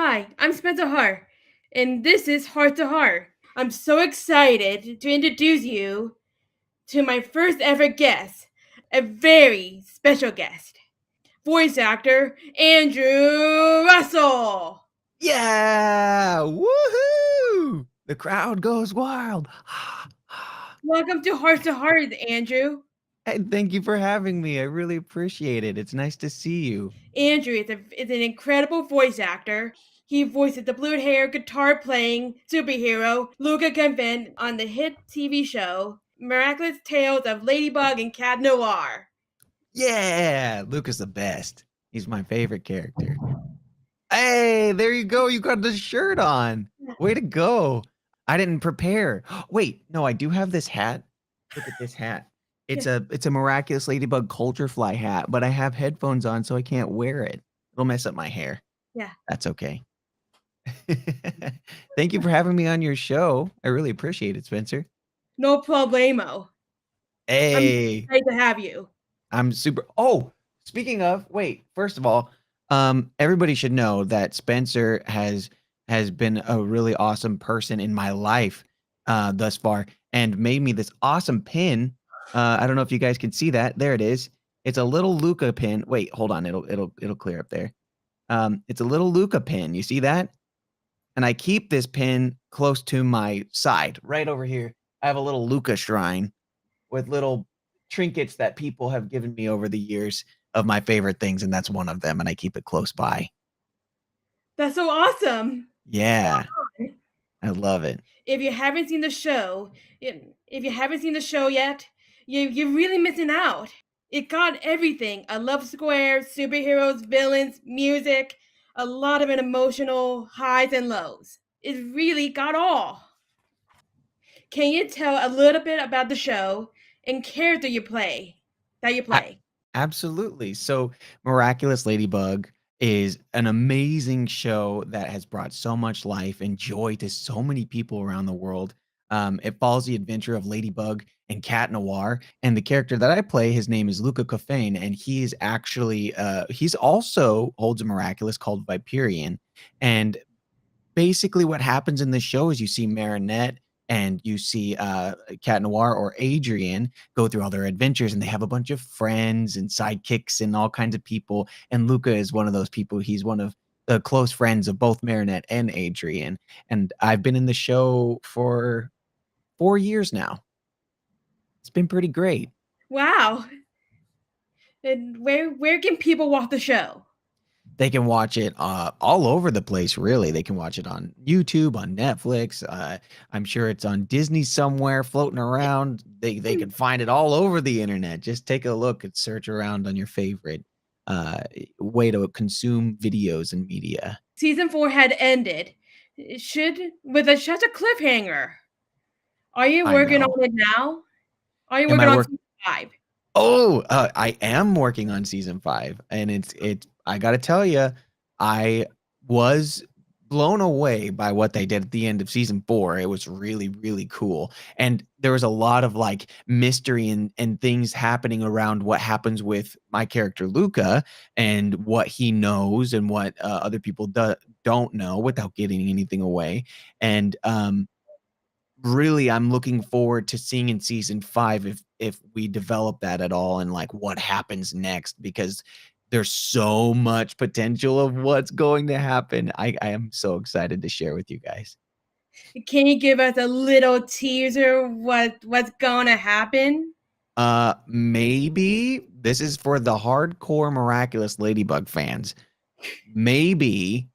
Hi, I'm Spencer Harte, and this is Heart to Heart. I'm so excited to introduce you to my first ever guest, a very special guest, voice actor Andrew Russell. Yeah! Woohoo! The crowd goes wild. Welcome to Heart, Andrew. Hey, thank you for having me. I really appreciate it. It's nice to see you. Andrew is an incredible voice actor. He voices the blue hair, guitar playing superhero Luca Convent on the hit TV show Miraculous Tales of Ladybug and Cat Noir. Yeah! Luke is the best. He's my favorite character. Hey, there you go. You got the shirt on. Way to go. I didn't prepare. Wait, no, I do have this hat. Look at this hat. It's a miraculous ladybug culture fly hat, but I have headphones on so I can't wear it. It'll mess up my hair. Yeah, That's okay. Thank you for having me on your show. I really appreciate it, Spencer. no problemo. I'm Hey, excited to have you. I'm super. Oh, speaking of, wait. First of all, everybody should know that Spencer has been a really awesome person in my life thus far, and made me this awesome pin. I don't know if you guys can see that. There it is. It's a little Luca pin. Wait, hold on. It'll clear up there. It's a little Luca pin. You see that? And I keep this pin close to my side, right over here. I have a little Luca shrine with little trinkets that people have given me over the years of my favorite things, and that's one of them, and I keep it close by. That's so awesome. Yeah, I love it. If you haven't seen the show, if you haven't seen the show yet, you're really missing out. It got everything: a love square, superheroes, villains, music, a lot of emotional highs and lows. It really got all. Can you tell a little bit about the show and character that you A play? absolutely. So, Miraculous Ladybug is an amazing show that has brought so much life and joy to so many people around the world. It follows the adventure of Ladybug and Cat Noir, and the character that I play, his name is Luca Cofain, and he is actually, he's also holds a miraculous called Viperian, and basically what happens in the show is you see Marinette and you see Cat Noir or Adrian go through all their adventures, and they have a bunch of friends and sidekicks and all kinds of people. And Luca is one of those people. He's one of the close friends of both Marinette and Adrian. And I've been in the show for 4 years now. It's been pretty great. Wow. And where can people watch the show? They can watch it all over the place, really. They can watch it on YouTube, on Netflix. I'm sure it's on Disney somewhere floating around. They can find it all over the internet. Just take a look and search around on your favorite uh, way to consume videos and media. Season 4 had ended. It should with such a cliffhanger. Are you I working know. on it now? Are you Am working I on work? season 5? Oh, I am working on season 5, and it's. I gotta tell you, I was blown away by what they did at the end of season 4. It was really, really cool, and there was a lot of like mystery and things happening around what happens with my character Luca and what he knows and what other people don't know without giving anything away, and really I'm looking forward to seeing in season 5 if we develop that at all and like what happens next, because there's so much potential of what's going to happen. I am so excited to share with you guys. Can you give us a little teaser what's gonna happen? Maybe this is for the hardcore Miraculous Ladybug fans. Maybe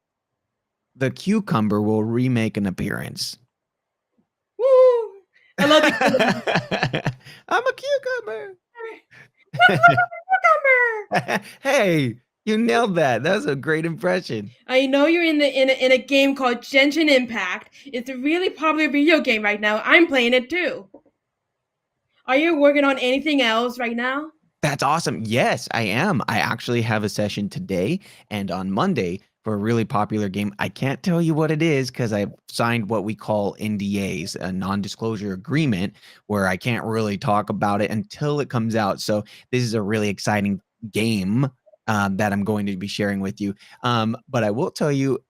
the cucumber will remake an appearance. Woo! I love the cucumber. I'm a cucumber. Look, look at the cucumber! Hey, you nailed that. That was a great impression. I know you're in a game called Genshin Impact. It's a really popular video game right now. I'm playing it too. Are you working on anything else right now? That's awesome. Yes, I am. I actually have a session today and on Monday for a really popular game. I can't tell you what it is because I signed what we call NDAs, a non-disclosure agreement, where I can't really talk about it until it comes out. So this is a really exciting game that I'm going to be sharing with you. But I will tell you,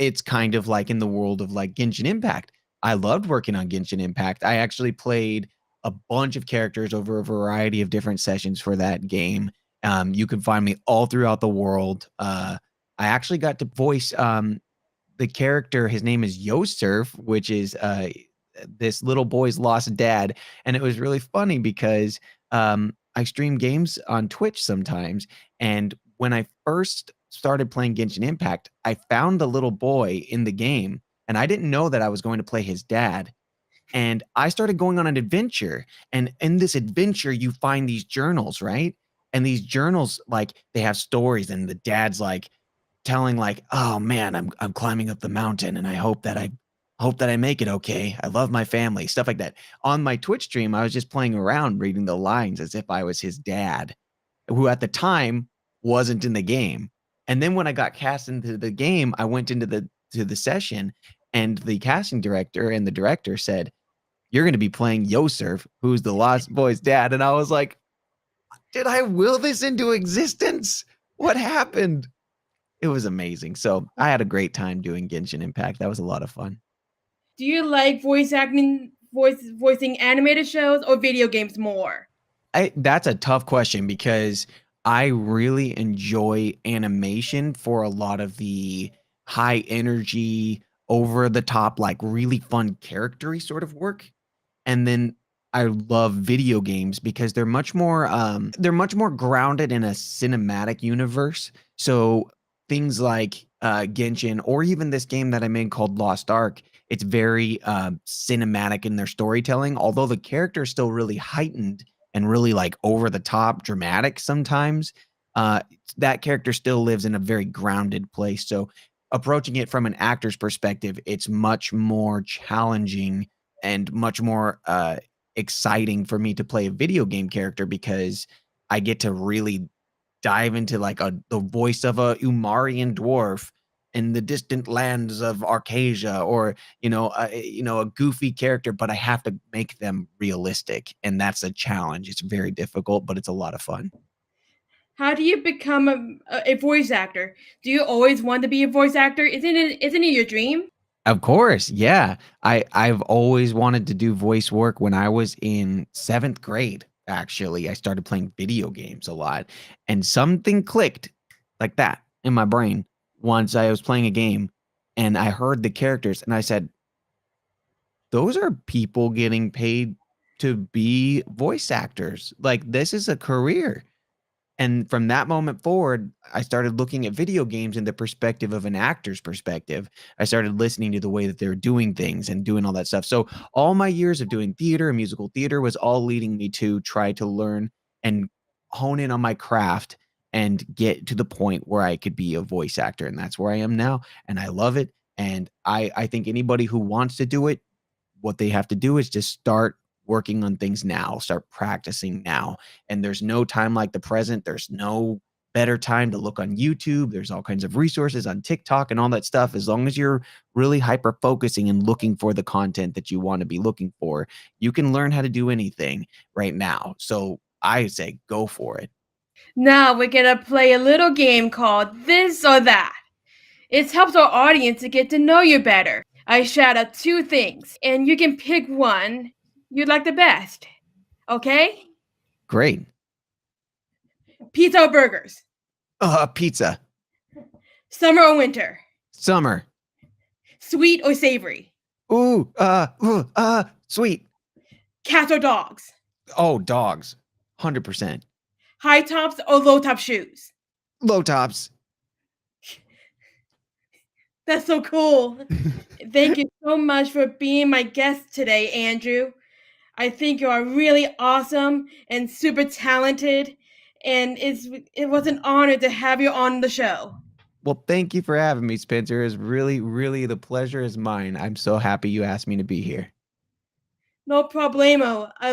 it's kind of like in the world of like Genshin Impact. I loved working on Genshin Impact. I actually played a bunch of characters over a variety of different sessions for that game. You can find me all throughout the world. I actually got to voice the character. His name is Yosurf, which is this little boy's lost dad, and it was really funny because I stream games on Twitch sometimes, and when I first started playing Genshin Impact, I found the little boy in the game, and I didn't know that I was going to play his dad. And I started going on an adventure, and in this adventure, you find these journals, right? And these journals, like, they have stories, and the dad's like telling, like, "Oh man, I'm climbing up the mountain, and I hope that I make it okay. I love my family," stuff like that. On my Twitch stream, I was just playing around, reading the lines as if I was his dad, who at the time wasn't in the game. And then when I got cast into the game, I went into the session, and the casting director and the director said, "You're gonna be playing Yosurf, who's the Lost Boy's dad." And I was like, "Did I will this into existence? What happened?" It was amazing. So I had a great time doing Genshin Impact. That was a lot of fun. Do you like voicing animated shows or video games more? That's a tough question because I really enjoy animation for a lot of the high energy, over the top, like really fun charactery sort of work. And then I love video games because they're much more grounded in a cinematic universe. So things like Genshin, or even this game that I made called Lost Ark, it's very cinematic in their storytelling, although the character is still really heightened and really like over the top dramatic sometimes. uh that character still lives in a very grounded place. So approaching it from an actor's perspective, it's much more challenging and much more exciting for me to play a video game character because I get to really dive into like the voice of a Umarian dwarf in the distant lands of Arcasia, or a goofy character, but I have to make them realistic, and that's a challenge. It's very difficult, but it's a lot of fun. How do you become a voice actor? Do you always want to be a voice actor? Isn't it your dream? Of course, yeah. I've always wanted to do voice work. When I was in 7th grade, actually, I started playing video games a lot, and something clicked like that in my brain once I was playing a game, and I heard the characters, and I said, "Those are people getting paid to be voice actors. Like, this is a career." And from that moment forward, I started looking at video games in the perspective of an actor's perspective. I started listening to the way that they're doing things and doing all that stuff. So all my years of doing theater and musical theater was all leading me to try to learn and hone in on my craft and get to the point where I could be a voice actor. And that's where I am now. And I love it. And I think anybody who wants to do it, what they have to do is just start working on things now, start practicing now. And there's no time like the present. There's no better time to look on YouTube. There's all kinds of resources on TikTok and all that stuff. As long as you're really hyper focusing and looking for the content that you want to be looking for, you can learn how to do anything right now. So I say go for it. Now we're gonna play a little game called This or That. It helps our audience to get to know you better. I shout out two things, and you can pick one you'd like the best. Okay? Great. Pizza or burgers? Pizza. Summer or winter? Summer. Sweet or savory? Sweet. Cats or dogs? Oh, dogs. 100%. High tops or low top shoes? Low tops. That's so cool. Thank you so much for being my guest today, Andrew. I think you are really awesome and super talented, and it was an honor to have you on the show. Well, thank you for having me, Spencer. It's really, really the pleasure is mine. I'm so happy you asked me to be here. No problemo. I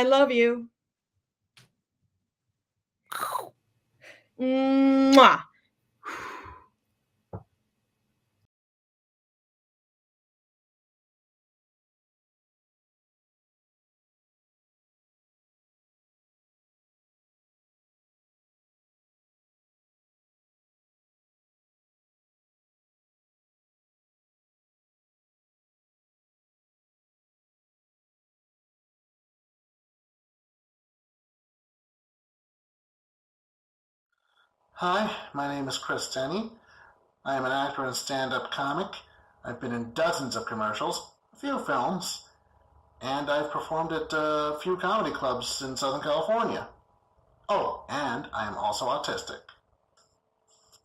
love you. Mwah. Hi, my name is Chris Tenney. I am an actor and stand-up comic. I've been in dozens of commercials, a few films, and I've performed at a few comedy clubs in Southern California. Oh, and I am also autistic.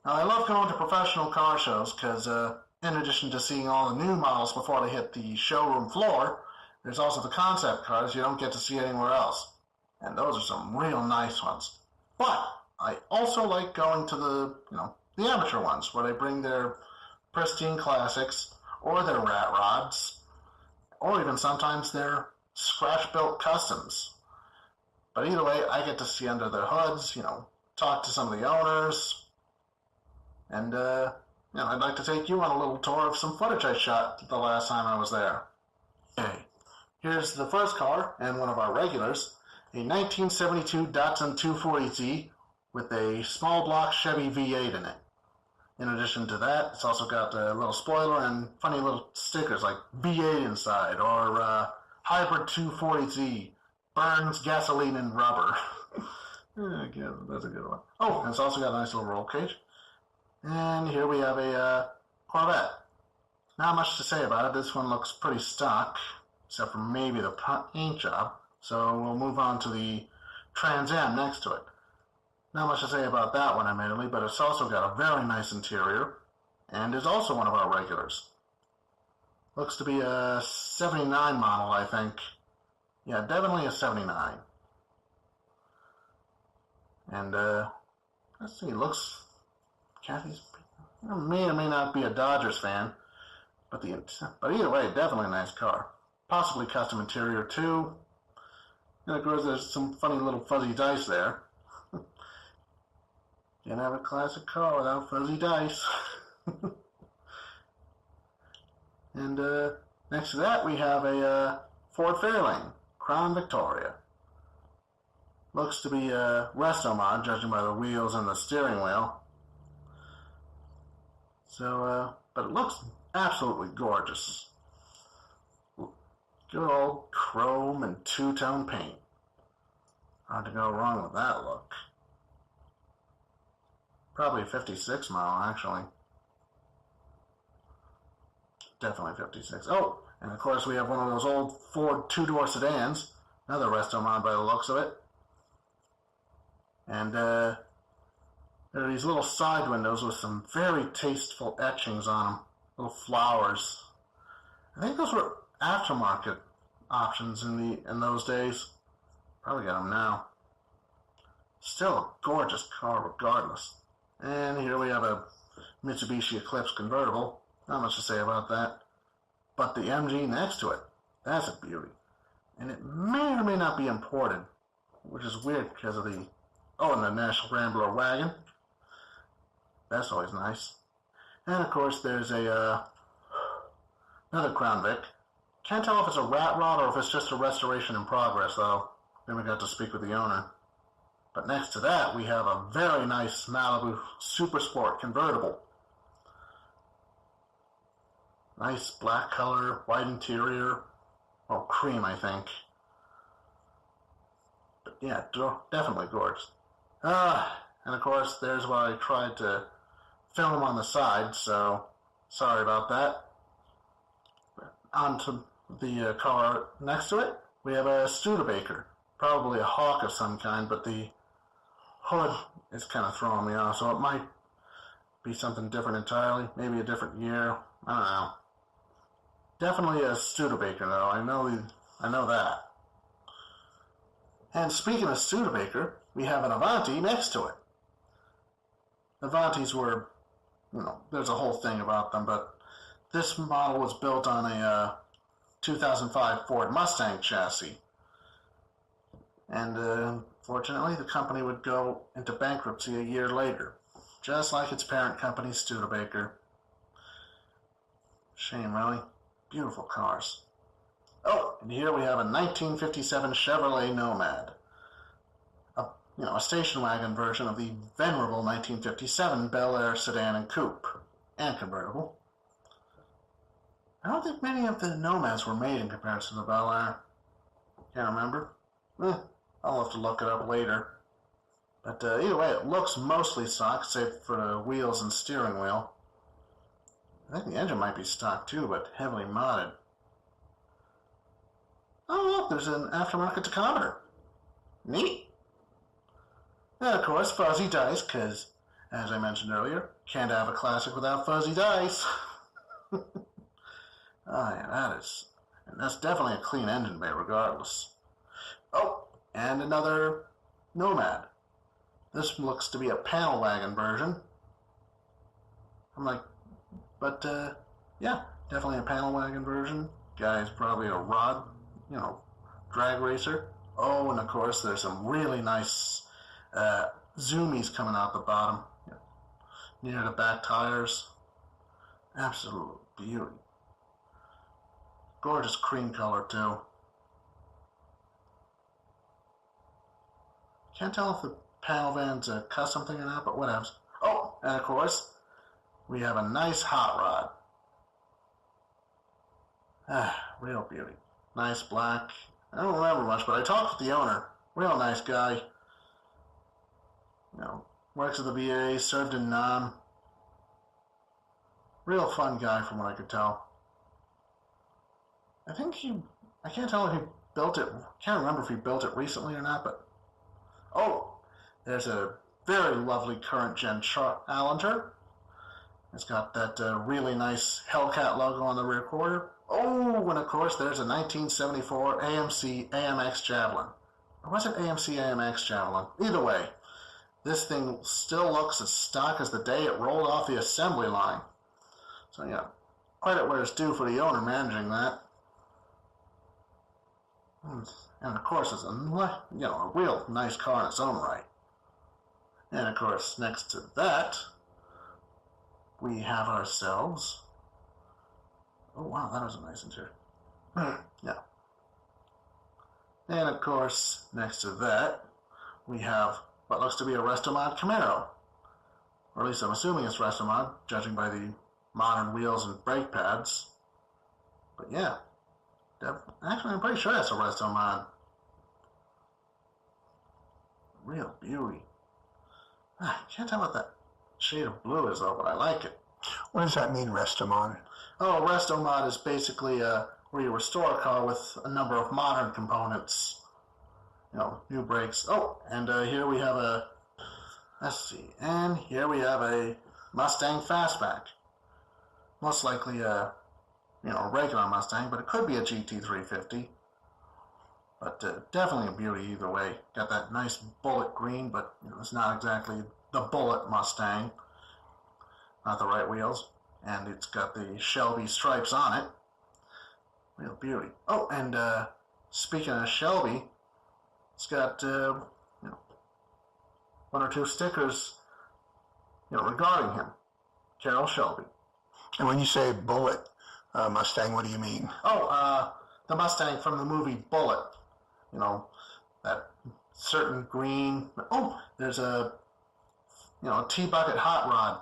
Now, I love going to professional car shows because, in addition to seeing all the new models before they hit the showroom floor, there's also the concept cars you don't get to see anywhere else. And those are some real nice ones. But I also like going to the amateur ones where they bring their pristine classics or their rat rods or even sometimes their scratch-built customs. But either way, I get to see under their hoods, talk to some of the owners, and I'd like to take you on a little tour of some footage I shot the last time I was there. Okay, here's the first car and one of our regulars, a 1972 Datsun 240Z with a small block Chevy V8 in it. In addition to that, it's also got a little spoiler and funny little stickers like V8 inside or Hybrid 240Z, burns gasoline and rubber. Yeah, that's a good one. Oh, and it's also got a nice little roll cage. And here we have a Corvette. Not much to say about it. This one looks pretty stock, except for maybe the paint job. So we'll move on to the Trans Am next to it. Not much to say about that one, admittedly, but it's also got a very nice interior, and is also one of our regulars. Looks to be a 79 model, I think. Yeah, definitely a 79. And, let's see, Kathy's, may or may not be a Dodgers fan, but either way, definitely a nice car. Possibly custom interior, too. And of course, there's some funny little fuzzy dice there. Can't have a classic car without fuzzy dice. And next to that, we have a Ford Fairlane, Crown Victoria. Looks to be a resto mod, judging by the wheels and the steering wheel. So, but it looks absolutely gorgeous. Good old chrome and two-tone paint. Hard to go wrong with that look. Probably a 56 model, actually. Definitely 56. Oh, and of course we have one of those old Ford two-door sedans. Another resto mod by the looks of it. And there are these little side windows with some very tasteful etchings on them. Little flowers. I think those were aftermarket options in those days. Probably got them now. Still a gorgeous car regardless. And here we have a Mitsubishi Eclipse convertible. Not much to say about that. But the MG next to it, that's a beauty. And it may or may not be imported, which is weird because of and the National Rambler wagon. That's always nice. And of course there's another Crown Vic. Can't tell if it's a rat rod or if it's just a restoration in progress, though. Then we got to speak with the owner. But next to that, we have a very nice Malibu Super Sport convertible. Nice black color, white interior. Well, cream, I think. But yeah, definitely gorgeous. And of course, there's where I tried to film on the side, so sorry about that. On to the car next to it, we have a Studebaker. Probably a Hawk of some kind, but the hood is kind of throwing me off, so it might be something different entirely. Maybe a different year. I don't know. Definitely a Studebaker, though. I know that. And speaking of Studebaker, we have an Avanti next to it. Avantis were, there's a whole thing about them, but this model was built on a 2005 Ford Mustang chassis. And unfortunately, the company would go into bankruptcy a year later, just like its parent company, Studebaker. Shame, really. Beautiful cars. Oh, and here we have a 1957 Chevrolet Nomad. A station wagon version of the venerable 1957 Bel Air sedan and coupe, and convertible. I don't think many of the Nomads were made in comparison to Bel Air. Can't remember. I'll have to look it up later. But either way, it looks mostly stock, save for the wheels and steering wheel. I think the engine might be stock too, but heavily modded. Oh, look, there's an aftermarket tachometer. Neat. And of course, fuzzy dice, because, as I mentioned earlier, can't have a classic without fuzzy dice. Oh, yeah, that's definitely a clean engine bay, regardless. Oh, and another Nomad. This looks to be a panel wagon version. I'm like, but, yeah, definitely a panel wagon version. Guy's probably a rod, drag racer. Oh, and of course, there's some really nice zoomies coming out the bottom, near the back tires. Absolute beauty. Gorgeous cream color, too. Can't tell if the panel van's a custom thing or not, but whatevs. Oh, and of course, we have a nice hot rod. Real beauty. Nice black. I don't remember much, but I talked with the owner. Real nice guy. Works at the VA, served in Nam. Real fun guy from what I could tell. I can't tell if he built it, can't remember if he built it recently or not, but, oh, there's a very lovely current gen Allenter. It's got that really nice Hellcat logo on the rear quarter. Oh, and of course there's a 1974 AMC AMX Javelin. Or was it AMC AMX Javelin? Either way, this thing still looks as stock as the day it rolled off the assembly line. So yeah, credit where it's due for the owner managing that. And of course it's a real nice car in its own right. And of course next to that, we have ourselves. Oh wow, that was a nice interior. Yeah. And of course, next to that, we have what looks to be a Restomod Camaro. Or at least I'm assuming it's Restomod, judging by the modern wheels and brake pads. But yeah, actually I'm pretty sure that's a Restomod. Real beauty. I can't tell what that shade of blue is though, but I like it. What does that mean, Restomod? Oh, Restomod is basically where you restore a car with a number of modern components. New brakes. Oh, and here we have here we have a Mustang Fastback. Most likely a regular Mustang, but it could be a GT350. But definitely a beauty either way. Got that nice bullet green, but it's not exactly the bullet Mustang. Not the right wheels. And it's got the Shelby stripes on it. Real beauty. Oh, and speaking of Shelby, it's got one or two stickers regarding him. Carroll Shelby. And when you say bullet Mustang, what do you mean? Oh, the Mustang from the movie Bullet. That certain green. Oh, there's a T-bucket hot rod.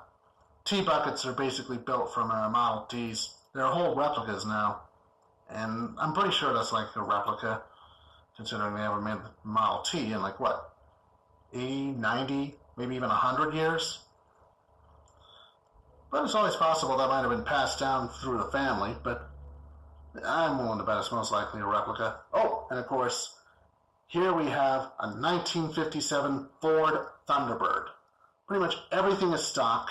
T-buckets are basically built from Model Ts. They're whole replicas now. And I'm pretty sure that's like a replica, considering they ever made the Model T in 80, 90, maybe even 100 years? But it's always possible that might have been passed down through the family, but I'm willing to bet it's most likely a replica. Oh, and of course, here we have a 1957 Ford Thunderbird. Pretty much everything is stock.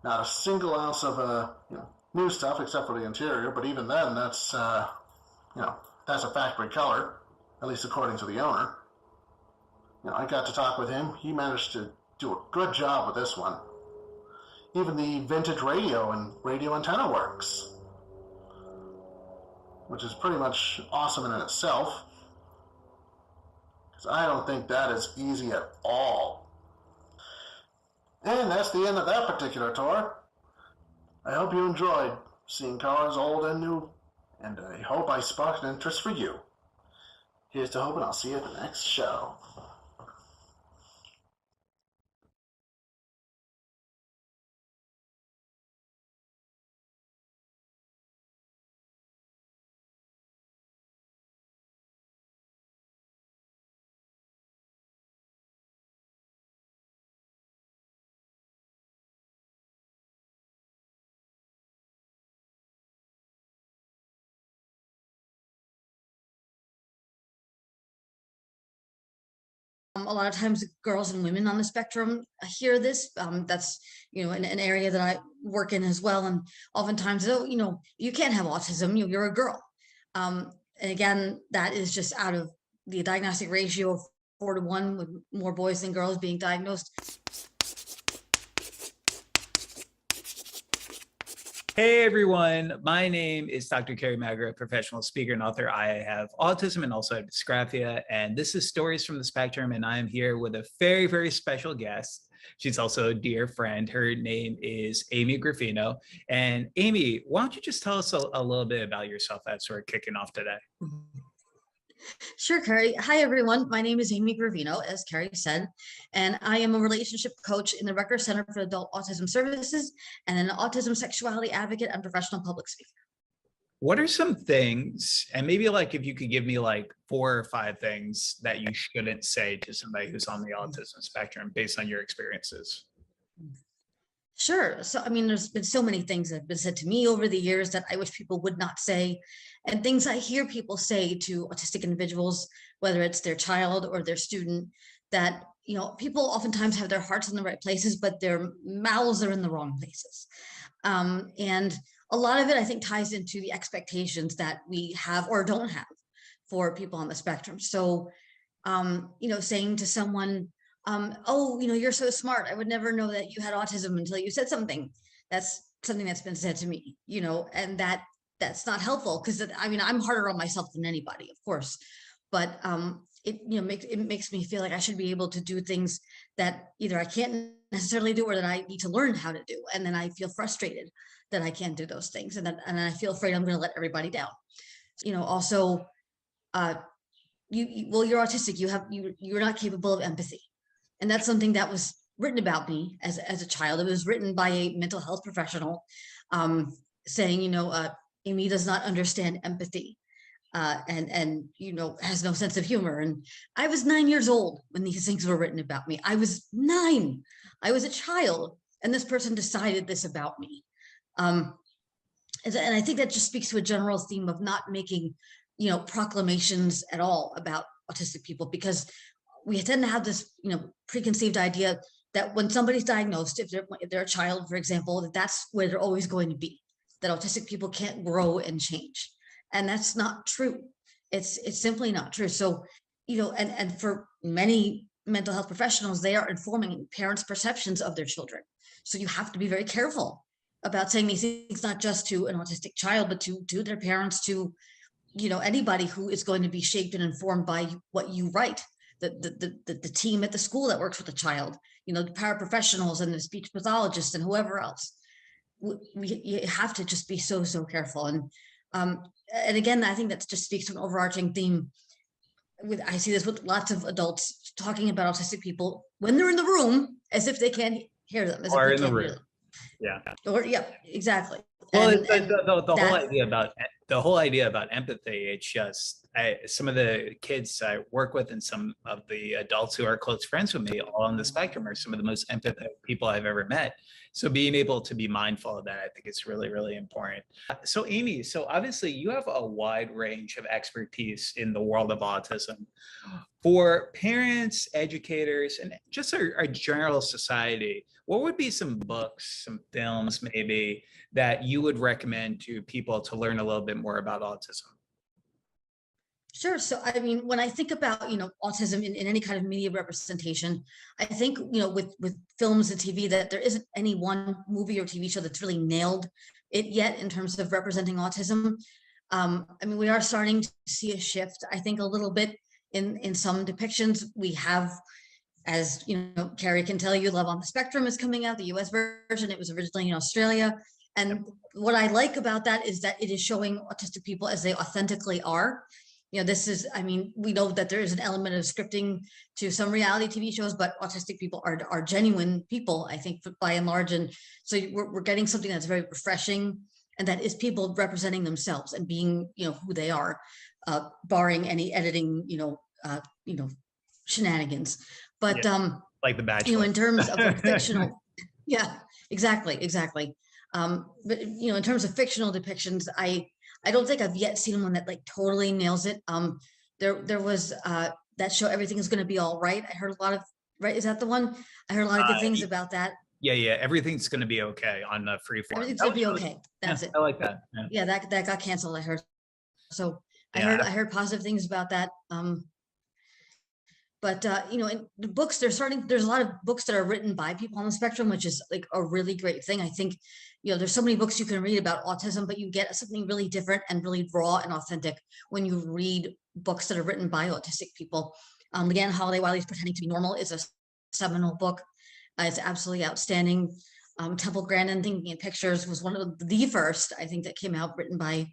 Not a single ounce of new stuff except for the interior, but even then, that's that's a factory color, at least according to the owner. I got to talk with him. He managed to do a good job with this one. Even the vintage radio and radio antenna works, which is pretty much awesome in itself, because I don't think that is easy at all. And that's the end of that particular tour. I hope you enjoyed seeing cars old and new, and I hope I sparked an interest for you. Here's to hope, and I'll see you at the next show. A lot of times girls and women on the spectrum hear this. That's, an area that I work in as well. And oftentimes, oh, you can't have autism, you're a girl. And again, that is just out of the diagnostic ratio of 4-to-1, with more boys than girls being diagnosed. Hey everyone, my name is Dr. Kerry Magro, professional speaker and author. I have autism and also have dysgraphia, and this is Stories from the Spectrum, and I am here with a very, very special guest. She's also a dear friend. Her name is Amy Graffino. And Amy, why don't you just tell us a little bit about yourself as we're kicking off today? Sure, Kerry. Hi, everyone. My name is Amy Gravino, as Kerry said, and I am a relationship coach in the Rutgers Center for Adult Autism Services and an autism sexuality advocate and professional public speaker. What are some things, and maybe like if you could give me like 4 or 5 things that you shouldn't say to somebody who's on the autism spectrum based on your experiences? Sure. So, there's been so many things that have been said to me over the years that I wish people would not say, and things I hear people say to autistic individuals, whether it's their child or their student, that, people oftentimes have their hearts in the right places, but their mouths are in the wrong places. And a lot of it, I think, ties into the expectations that we have or don't have for people on the spectrum. So, saying to someone, oh, you're so smart, I would never know that you had autism until you said something. That's something that's been said to me, and that's not helpful, because I'm harder on myself than anybody, of course, but it makes me feel like I should be able to do things that either I can't necessarily do or that I need to learn how to do, and then I feel frustrated that I can't do those things, and then I feel afraid I'm going to let everybody down. Also, you're autistic, you're not capable of empathy. And that's something that was written about me as a child. It was written by a mental health professional, saying, Amy does not understand empathy, and has no sense of humor. And I was 9 years old when these things were written about me. I was 9. I was a child, and this person decided this about me. And I think that just speaks to a general theme of not making, proclamations at all about autistic people, because we tend to have this, preconceived idea that when somebody's diagnosed, if they're a child, for example, that's where they're always going to be, that autistic people can't grow and change. And that's not true. It's simply not true. So, and for many mental health professionals, they are informing parents' perceptions of their children. So you have to be very careful about saying these things, not just to an autistic child, but to their parents, to, anybody who is going to be shaped and informed by what you write. The team at the school that works with the child, the paraprofessionals and the speech pathologists and whoever else. You have to just be so careful. And again, I think that just speaks to an overarching theme. I see this with lots of adults talking about autistic people when they're in the room, as if they can't hear them. As Or if in the room. Yeah. Or exactly. Well, the whole idea about empathy, it's just some of the kids I work with and some of the adults who are close friends with me all on the spectrum are some of the most empathetic people I've ever met. So being able to be mindful of that, I think is really, really important. So Amy, so obviously you have a wide range of expertise in the world of autism. For parents, educators, and just our general society, what would be some books, some films maybe, that you would recommend to people to learn a little bit more about autism? Sure. So, when I think about, autism in any kind of media representation, I think, with films and TV, that there isn't any one movie or TV show that's really nailed it yet in terms of representing autism. We are starting to see a shift, I think, a little bit in some depictions. We have, as Kerry can tell you, Love on the Spectrum is coming out, the US version. It was originally in Australia. And what I like about that is that it is showing autistic people as they authentically are. This is, we know that there is an element of scripting to some reality TV shows, but autistic people are genuine people, I think, by and large. And so we're getting something that's very refreshing, and that is people representing themselves and being, who they are, barring any editing, shenanigans. But like The Bachelor. in terms of fictional, yeah, exactly. But in terms of fictional depictions, I don't think I've yet seen one that like totally nails it. there was that show, Everything Is Going to Be All Right. I heard a lot of, right, is that the one? I heard a lot of good things about that. Yeah, everything's going to be okay on the Freeform. Everything's going to be okay. That's it. I like that. Yeah, that got canceled, I heard. So I Yeah. heard positive things about that. But you know, in the books, there's a lot of books that are written by people on the spectrum, which is like a really great thing. I think, you know, there's so many books you can read about autism, but you get something really different and really raw and authentic when you read books that are written by autistic people. Again, Holiday Wiley's Pretending to Be Normal is a seminal book. It's absolutely outstanding. Temple Grandin, Thinking in Pictures, was one of the first, I think, that came out written by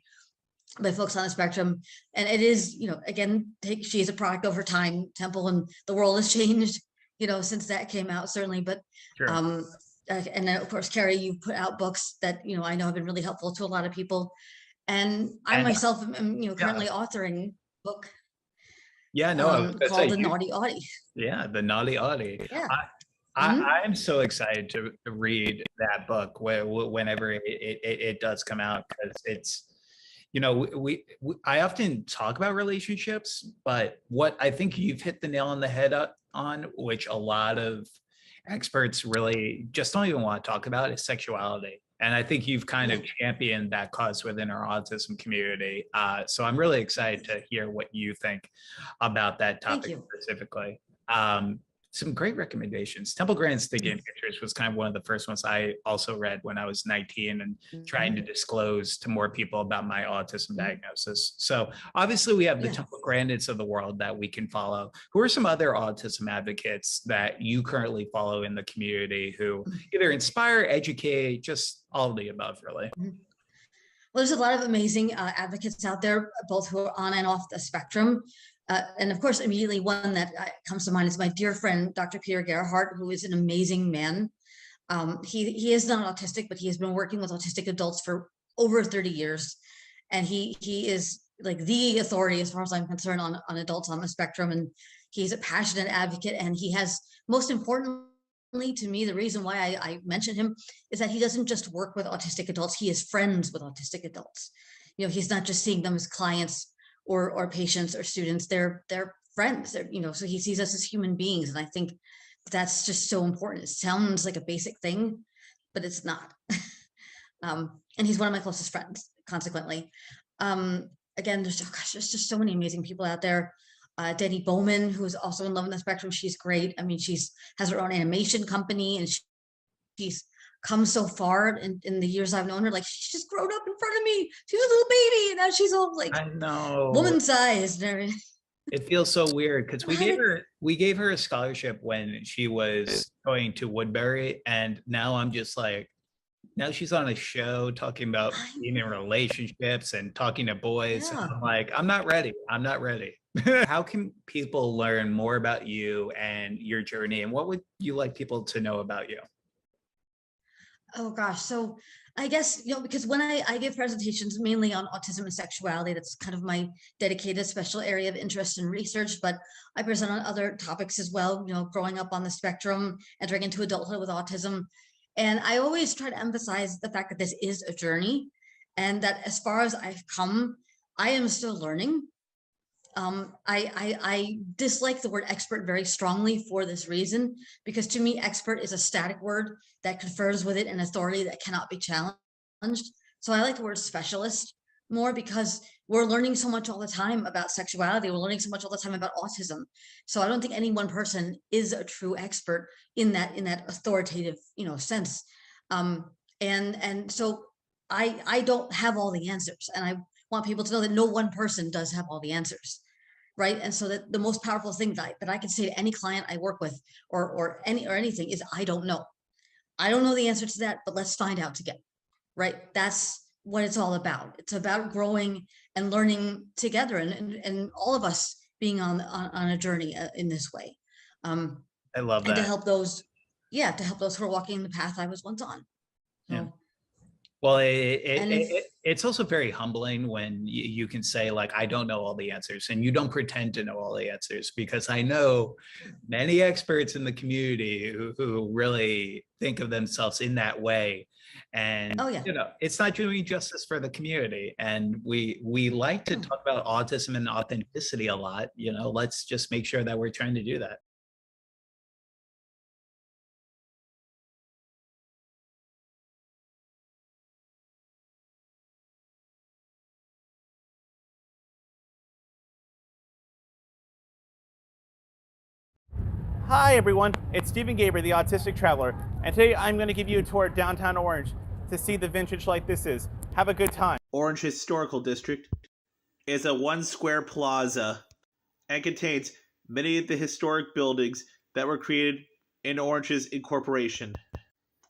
folks on the spectrum. And it is, you know, again, she is a product of her time, Temple, and the world has changed, you know, since that came out, certainly. But Sure. and then of course, Kerry, you've put out books that, you know, I know have been really helpful to a lot of people. And I myself am, you know, currently authoring a book. Yeah, no, called The Naughty Audie. Yeah, The Naughty Audie. Yeah. I'm so excited to read that book whenever it does come out, because it's, you know, I often talk about relationships, but what I think you've hit the nail on the head on, which a lot of experts really just don't even want to talk about, is sexuality. And I think you've kind of championed that cause within our autism community. So I'm really excited to hear what you think about that topic specifically. Some great recommendations. Temple Grandin's Thinking in Pictures was kind of one of the first ones I also read when I was 19 and trying to disclose to more people about my autism diagnosis. So obviously we have the Temple Grandins of the world that we can follow. Who are some other autism advocates that you currently follow in the community who either inspire, educate, just all of the above, really? Well, there's a lot of amazing advocates out there, both who are on and off the spectrum. And of course, immediately one that comes to mind is my dear friend, Dr. Peter Gerhardt, who is an amazing man. He is not autistic, but he has been working with autistic adults for over 30 years. And he is like the authority, as far as I'm concerned, on adults on the spectrum. And he's a passionate advocate. And he has, most importantly to me, the reason why I mention him is that he doesn't just work with autistic adults, he is friends with autistic adults. You know, he's not just seeing them as clients or patients or students, they're friends. They're, you know, so he sees us as human beings. And I think that's just so important. It sounds like a basic thing, but it's not. And he's one of my closest friends, consequently. Again, there's just so many amazing people out there. Denny Bowman, who's also in Love on the Spectrum, she's great. I mean, has her own animation company, and she's come so far in the years I've known her. Like, she's just grown up in front of me. She was a little baby, and now she's all like, I know, woman sized and everything. It feels so weird because we gave her a scholarship when she was going to Woodbury, and now I'm just like, now she's on a show talking about being in relationships and talking to boys. And I'm like, I'm not ready. I'm not ready. How can people learn more about you and your journey, and what would you like people to know about you? Oh gosh, so I guess, you know, because when I give presentations mainly on autism and sexuality, that's kind of my dedicated special area of interest and research, but I present on other topics as well, you know, growing up on the spectrum, entering into adulthood with autism. And I always try to emphasize the fact that this is a journey, and that as far as I've come, I am still learning. I dislike the word expert very strongly for this reason, because to me, expert is a static word that confers with it an authority that cannot be challenged. So I like the word specialist more, because we're learning so much all the time about sexuality. We're learning so much all the time about autism. So I don't think any one person is a true expert in that authoritative, you know, sense. And so I don't have all the answers, and I want people to know that no one person does have all the answers. Right. And so that the most powerful thing that I can say to any client I work with or anything is, I don't know. I don't know the answer to that, but let's find out together. Right. That's what it's all about. It's about growing and learning together, and all of us being on a journey in this way. I love that. And to help those who are walking the path I was once on. So, yeah. Well, And it's also very humbling when you can say, like, I don't know all the answers, and you don't pretend to know all the answers, because I know many experts in the community who really think of themselves in that way. And, oh yeah, it's not doing justice for the community. And we like to No. talk about autism and authenticity a lot. Let's just make sure that we're trying to do that. Hi everyone, it's Stephen Gaiber, the Autistic Traveler, and today I'm going to give you a tour of downtown Orange to see the vintage like this is. Have a good time. Orange Historical District is a one-square plaza and contains many of the historic buildings that were created in Orange's incorporation.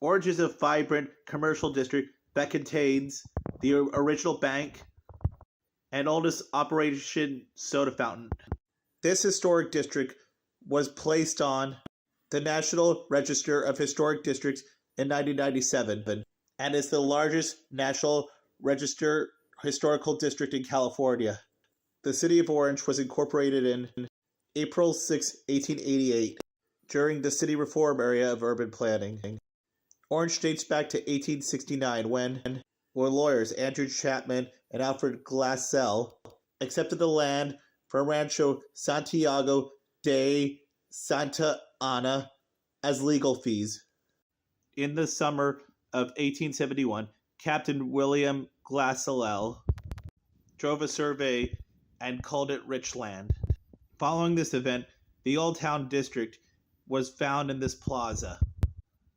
Orange is a vibrant commercial district that contains the original bank and oldest operation soda fountain. This historic district was placed on the National Register of Historic Districts in 1997 and is the largest National Register historical district in California. The city of Orange was incorporated in April 6, 1888, during the city reform area of urban planning. Orange dates back to 1869 when lawyers Andrew Chapman and Alfred Glassell accepted the land from Rancho Santiago de Santa Ana as legal fees. In the summer of 1871, Captain William Glassell drove a survey and called it Richland. Following this event, the Old Town District was found in this plaza.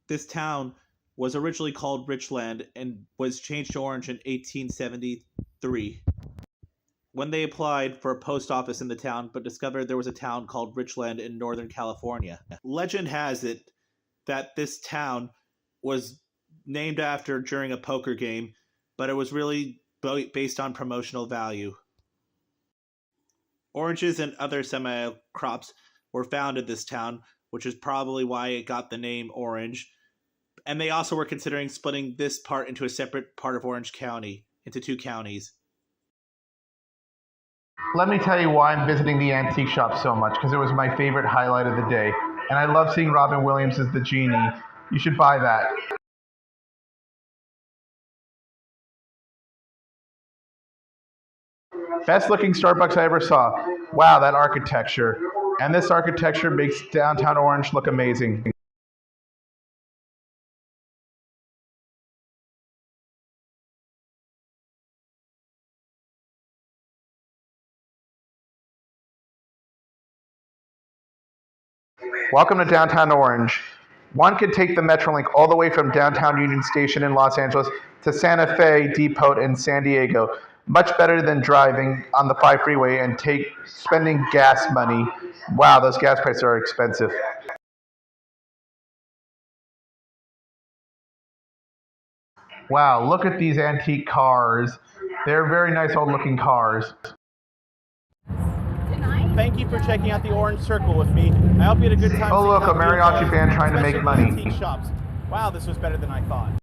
This town was originally called Richland and was changed to Orange in 1873. When they applied for a post office in the town, but discovered there was a town called Richland in Northern California. Legend has it that this town was named after during a poker game, but it was really based on promotional value. Oranges and other semi-crops were found in this town, which is probably why it got the name Orange. And they also were considering splitting this part into a separate part of Orange County, into 2 counties. Let me tell you why I'm visiting the antique shop so much, because it was my favorite highlight of the day. And I love seeing Robin Williams as the genie. You should buy that. Best looking Starbucks I ever saw. Wow, that architecture. And this architecture makes downtown Orange look amazing. Welcome to downtown Orange. One could take the Metrolink all the way from downtown Union Station in Los Angeles to Santa Fe Depot in San Diego. Much better than driving on the 5 freeway and spending gas money. Wow, those gas prices are expensive. Wow, look at these antique cars. They're very nice old looking cars. Thank you for checking out the Orange Circle with me. I hope you had a good time. Oh look, a mariachi band trying to make money. Antique shops. Wow, this was better than I thought.